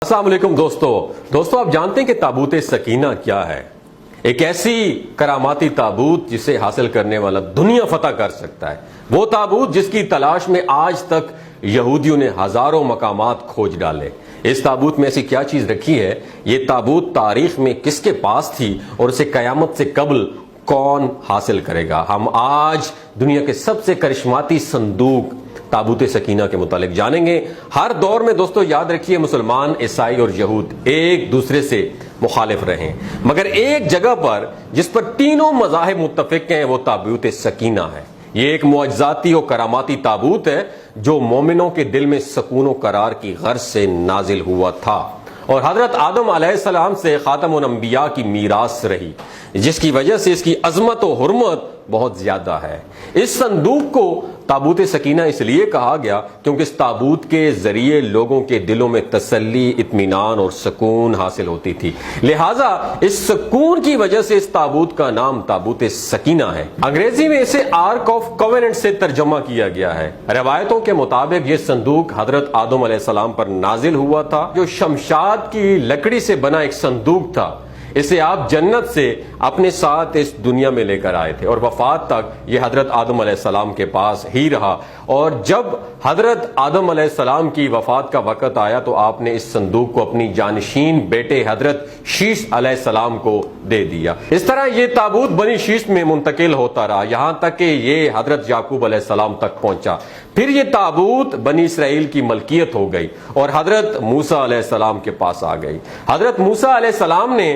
السلام علیکم دوستو آپ جانتے ہیں کہ تابوت سکینہ کیا ہے؟ ایک ایسی کراماتی تابوت جسے حاصل کرنے والا دنیا فتح کر سکتا ہے، وہ تابوت جس کی تلاش میں آج تک یہودیوں نے ہزاروں مقامات کھوج ڈالے۔ اس تابوت میں ایسی کیا چیز رکھی ہے؟ یہ تابوت تاریخ میں کس کے پاس تھی اور اسے قیامت سے قبل کون حاصل کرے گا؟ ہم آج دنیا کے سب سے کرشماتی صندوق تابوت سکینہ کے متعلق جانیں گے۔ ہر دور میں دوستو یاد رکھیے، مسلمان، عیسائی اور یہود ایک دوسرے سے مخالف رہے، مگر ایک جگہ پر جس پر تینوں مذاہب متفق ہیں وہ تابوت سکینہ ہے۔ یہ ایک معجزاتی اور کراماتی تابوت ہے جو مومنوں کے دل میں سکون و قرار کی غرض سے نازل ہوا تھا اور حضرت آدم علیہ السلام سے خاتم الانبیاء کی میراث رہی، جس کی وجہ سے اس کی عظمت و حرمت بہت زیادہ ہے۔ اس صندوق کو تابوت سکینہ اس لیے کہا گیا کیونکہ اس تابوت کے ذریعے لوگوں کے دلوں میں تسلی، اطمینان اور سکون حاصل ہوتی تھی، لہٰذا اس سکون کی وجہ سے اس تابوت کا نام تابوت سکینہ ہے۔ انگریزی میں اسے آرک آف کووننٹ سے ترجمہ کیا گیا ہے۔ روایتوں کے مطابق یہ صندوق حضرت آدم علیہ السلام پر نازل ہوا تھا، جو شمشاد کی لکڑی سے بنا ایک صندوق تھا۔ اسے آپ جنت سے اپنے ساتھ اس دنیا میں لے کر آئے تھے اور وفات تک یہ حضرت آدم علیہ السلام کے پاس ہی رہا، اور جب حضرت آدم علیہ السلام کی وفات کا وقت آیا تو آپ نے اس صندوق کو اپنی جانشین بیٹے حضرت شیش علیہ السلام کو دے دیا۔ اس طرح یہ تابوت بنی شیش میں منتقل ہوتا رہا یہاں تک کہ یہ حضرت یعقوب علیہ السلام تک پہنچا۔ پھر یہ تابوت بنی اسرائیل کی ملکیت ہو گئی اور حضرت موسیٰ علیہ السلام کے پاس آ گئی۔ حضرت موسیٰ علیہ السلام نے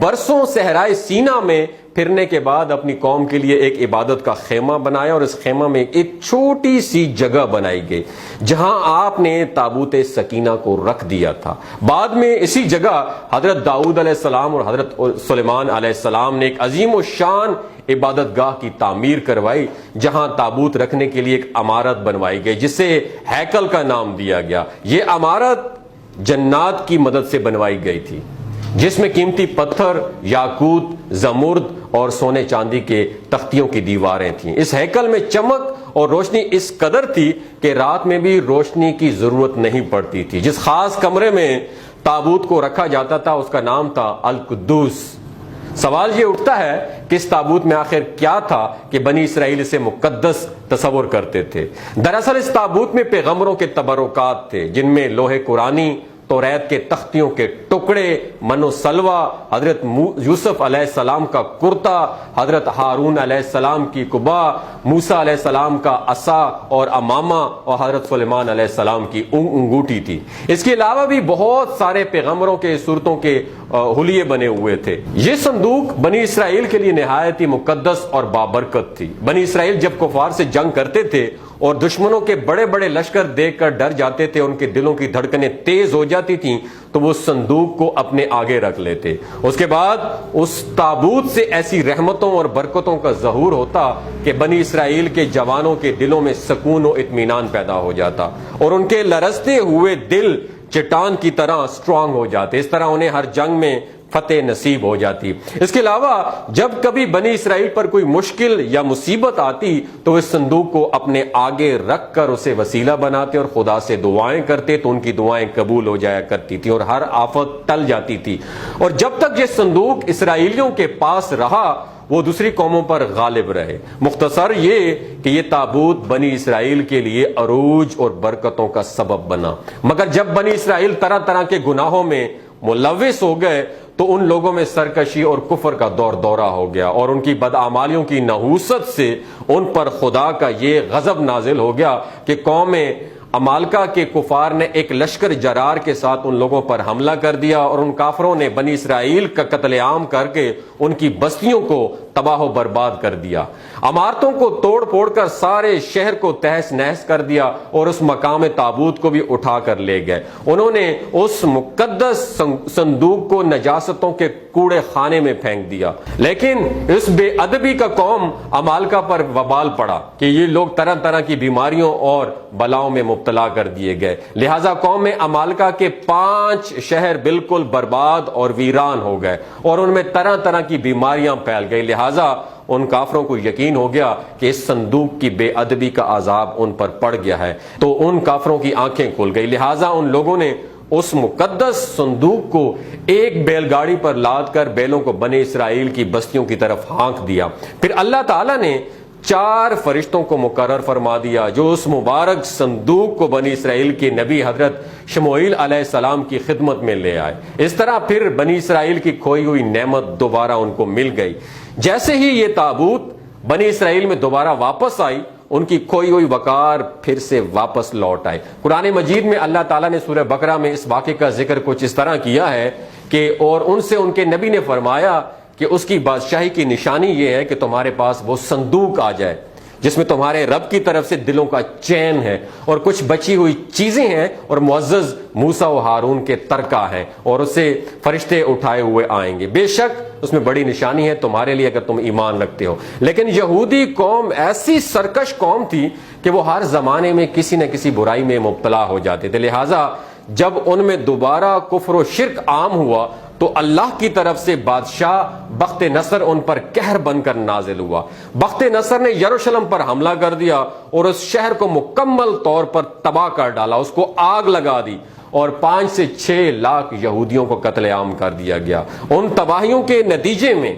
برسوں صحرائے سینا میں پھرنے کے بعد اپنی قوم کے لیے ایک عبادت کا خیمہ بنایا، اور اس خیمہ میں ایک چھوٹی سی جگہ بنائی گئی جہاں آپ نے تابوت سکینہ کو رکھ دیا تھا۔ بعد میں اسی جگہ حضرت داؤد علیہ السلام اور حضرت سلیمان علیہ السلام نے ایک عظیم الشان عبادت گاہ کی تعمیر کروائی، جہاں تابوت رکھنے کے لیے ایک عمارت بنوائی گئی جسے ہیکل کا نام دیا گیا۔ یہ عمارت جنات کی مدد سے بنوائی گئی تھی، جس میں قیمتی پتھر، یاقوت، زمرد اور سونے چاندی کے تختیوں کی دیواریں تھیں۔ اس ہیکل میں چمک اور روشنی اس قدر تھی کہ رات میں بھی روشنی کی ضرورت نہیں پڑتی تھی۔ جس خاص کمرے میں تابوت کو رکھا جاتا تھا اس کا نام تھا القدوس۔ سوال یہ اٹھتا ہے کہ اس تابوت میں آخر کیا تھا کہ بنی اسرائیل اسے مقدس تصور کرتے تھے؟ دراصل اس تابوت میں پیغمبروں کے تبرکات تھے، جن میں لوح قرآنی، توریت کے تختیوں کے ٹکڑے، من و سلوہ، حضرت یوسف علیہ السلام کا کرتا، حضرت ہارون علیہ السلام کی قبا، موسیٰ علیہ السلام کا عصا اور امامہ، اور حضرت سلیمان علیہ السلام کی انگوٹھی تھی۔ اس کے علاوہ بھی بہت سارے پیغمبروں کے صورتوں کے حلیے بنے ہوئے تھے۔ یہ صندوق بنی اسرائیل کے لیے نہایت ہی مقدس اور بابرکت تھی۔ بنی اسرائیل جب کفار سے جنگ کرتے تھے اور دشمنوں کے بڑے بڑے لشکر دیکھ کر ڈر جاتے تھے، ان کے دلوں کی دھڑکنیں تیز ہو جاتی تھیں، تو وہ صندوق کو اپنے آگے رکھ لیتے۔ اس کے بعد اس تابوت سے ایسی رحمتوں اور برکتوں کا ظہور ہوتا کہ بنی اسرائیل کے جوانوں کے دلوں میں سکون و اطمینان پیدا ہو جاتا اور ان کے لرزتے ہوئے دل چٹان کی طرح سٹرونگ ہو جاتے۔ اس طرح انہیں ہر جنگ میں فتح نصیب ہو جاتی۔ اس کے علاوہ جب کبھی بنی اسرائیل پر کوئی مشکل یا مصیبت آتی تو اس صندوق کو اپنے آگے رکھ کر اسے وسیلہ بناتے اور خدا سے دعائیں کرتے تو ان کی دعائیں قبول ہو جایا کرتی تھی اور ہر آفت ٹل جاتی تھی۔ اور جب تک یہ صندوق اسرائیلیوں کے پاس رہا وہ دوسری قوموں پر غالب رہے۔ مختصر یہ کہ یہ تابوت بنی اسرائیل کے لیے عروج اور برکتوں کا سبب بنا، مگر جب بنی اسرائیل طرح طرح کے گناہوں میں ملوث ہو گئے تو ان لوگوں میں سرکشی اور کفر کا دورہ ہو گیا، اور ان کی بدعمالیوں کی نحوست سے ان پر خدا کا یہ غضب نازل ہو گیا کہ قوم عمالقہ کے کفار نے ایک لشکر جرار کے ساتھ ان لوگوں پر حملہ کر دیا، اور ان کافروں نے بنی اسرائیل کا قتل عام کر کے ان کی بستیوں کو تباہ و برباد کر دیا، عمارتوں کو توڑ پھوڑ کر سارے شہر کو تہس نہس کر دیا، اور اس مقام تابوت کو بھی اٹھا کر لے گئے۔ انہوں نے اس مقدس صندوق کو نجاستوں کے کوڑے خانے میں پھینک دیا۔ لیکن اس بے ادبی کا قوم عمالقہ پر وبال پڑا کہ یہ لوگ طرح طرح کی بیماریوں اور بلاؤں میں مبتلا کر دیے گئے، لہٰذا قوم عمالقہ کے 5 شہر بالکل برباد اور ویران ہو گئے، اور ان میں طرح طرح کی بیماریاں پھیل گئی۔ لہٰذا ان کافروں کو یقین ہو گیا کہ اس صندوق کی بے ادبی کا عذاب ان پر پڑ گیا ہے، تو ان کافروں کی آنکھیں کھل گئی، لہٰذا ان لوگوں نے اس مقدس صندوق کو ایک بیل گاڑی پر لاد کر بیلوں کو بنی اسرائیل کی بستیوں کی طرف ہانک دیا۔ پھر اللہ تعالیٰ نے 4 فرشتوں کو مقرر فرما دیا جو اس مبارک صندوق کو بنی اسرائیل کے نبی حضرت شموئیل علیہ السلام کی خدمت میں لے آئے۔ اس طرح پھر بنی اسرائیل کی کھوئی ہوئی نعمت دوبارہ ان کو مل گئی۔ جیسے ہی یہ تابوت بنی اسرائیل میں دوبارہ واپس آئی، ان کی کھوئی ہوئی وقار پھر سے واپس لوٹ آئے۔ قرآن مجید میں اللہ تعالیٰ نے سورہ بقرہ میں اس واقعے کا ذکر کچھ اس طرح کیا ہے کہ اور ان سے ان کے نبی نے فرمایا کہ اس کی بادشاہی کی نشانی یہ ہے کہ تمہارے پاس وہ صندوق آ جائے جس میں تمہارے رب کی طرف سے دلوں کا چین ہے اور کچھ بچی ہوئی چیزیں ہیں اور معزز موسیٰ و ہارون کے ترکہ ہیں اور اسے فرشتے اٹھائے ہوئے آئیں گے۔ بے شک اس میں بڑی نشانی ہے تمہارے لیے اگر تم ایمان رکھتے ہو۔ لیکن یہودی قوم ایسی سرکش قوم تھی کہ وہ ہر زمانے میں کسی نہ کسی برائی میں مبتلا ہو جاتے تھے، لہٰذا جب ان میں دوبارہ کفر و شرک عام ہوا تو اللہ کی طرف سے بادشاہ بخت نصر ان پر قہر بن کر نازل ہوا۔ بخت نصر نے یروشلم پر حملہ کر دیا اور اس شہر کو مکمل طور پر تباہ کر ڈالا، اس کو آگ لگا دی اور 5 سے 6 لاکھ یہودیوں کو قتل عام کر دیا گیا۔ ان تباہیوں کے نتیجے میں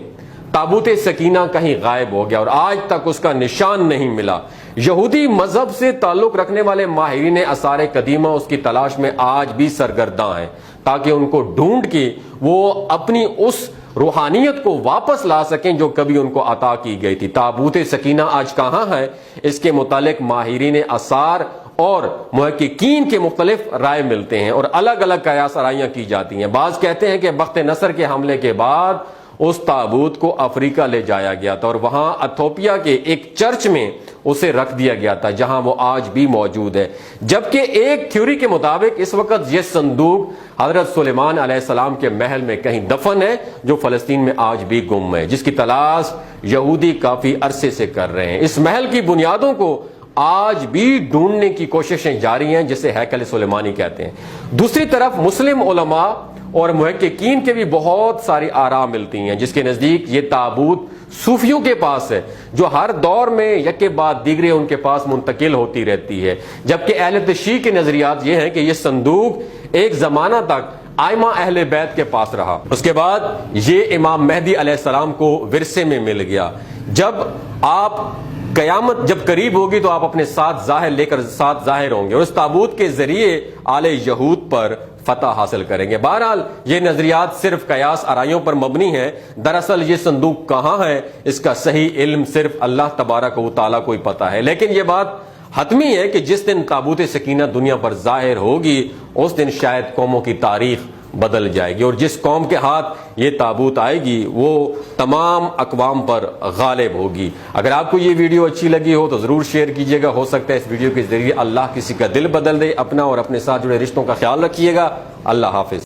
تابوت سکینہ کہیں غائب ہو گیا اور آج تک اس کا نشان نہیں ملا۔ یہودی مذہب سے تعلق رکھنے والے ماہرین آثار قدیمہ اس کی تلاش میں آج بھی سرگرداں ہیں تاکہ ان کو ڈھونڈ کے وہ اپنی اس روحانیت کو واپس لا سکیں جو کبھی ان کو عطا کی گئی تھی۔ تابوت سکینہ آج کہاں ہے، اس کے متعلق ماہرین آثار اور محققین کے مختلف رائے ملتے ہیں اور الگ الگ قیاس آرائیاں کی جاتی ہیں۔ بعض کہتے ہیں کہ بخت نصر کے حملے کے بعد اس تابوت کو افریقہ لے جایا گیا تھا اور وہاں ایتھوپیا کے ایک چرچ میں اسے رکھ دیا گیا تھا جہاں وہ آج بھی موجود ہے، جبکہ ایک تھیوری کے مطابق اس وقت یہ صندوق حضرت سلیمان علیہ السلام کے محل میں کہیں دفن ہے جو فلسطین میں آج بھی گم ہے، جس کی تلاش یہودی کافی عرصے سے کر رہے ہیں۔ اس محل کی بنیادوں کو آج بھی ڈھونڈنے کی کوششیں جاری ہیں جسے ہیکل سلیمانی کہتے ہیں۔ دوسری طرف مسلم علماء اور محققین کے بھی بہت ساری آراء ملتی ہیں جس کے نزدیک یہ تابوت صوفیوں کے پاس ہے جو ہر دور میں یکے بعد دیگرے ان کے پاس منتقل ہوتی رہتی ہے، جبکہ اہل تشیع کے نظریات یہ ہیں کہ یہ صندوق ایک زمانہ تک آئمہ اہل بیت کے پاس رہا، اس کے بعد یہ امام مہدی علیہ السلام کو ورثے میں مل گیا۔ جب آپ قیامت جب قریب ہوگی تو آپ اپنے ساتھ ظاہر لے کر ساتھ ظاہر ہوں گے اور اس تابوت کے ذریعے آل یہود پر فتح حاصل کریں گے۔ بہرحال یہ نظریات صرف قیاس آرائیوں پر مبنی ہیں، دراصل یہ صندوق کہاں ہے اس کا صحیح علم صرف اللہ تبارک و تعالیٰ کو ہی پتہ ہے، لیکن یہ بات حتمی ہے کہ جس دن تابوت سکینہ دنیا پر ظاہر ہوگی اس دن شاید قوموں کی تاریخ بدل جائے گی اور جس قوم کے ہاتھ یہ تابوت آئے گی وہ تمام اقوام پر غالب ہوگی۔ اگر آپ کو یہ ویڈیو اچھی لگی ہو تو ضرور شیئر کیجئے گا، ہو سکتا ہے اس ویڈیو کے ذریعے اللہ کسی کا دل بدل دے۔ اپنا اور اپنے ساتھ جڑے رشتوں کا خیال رکھیے گا۔ اللہ حافظ۔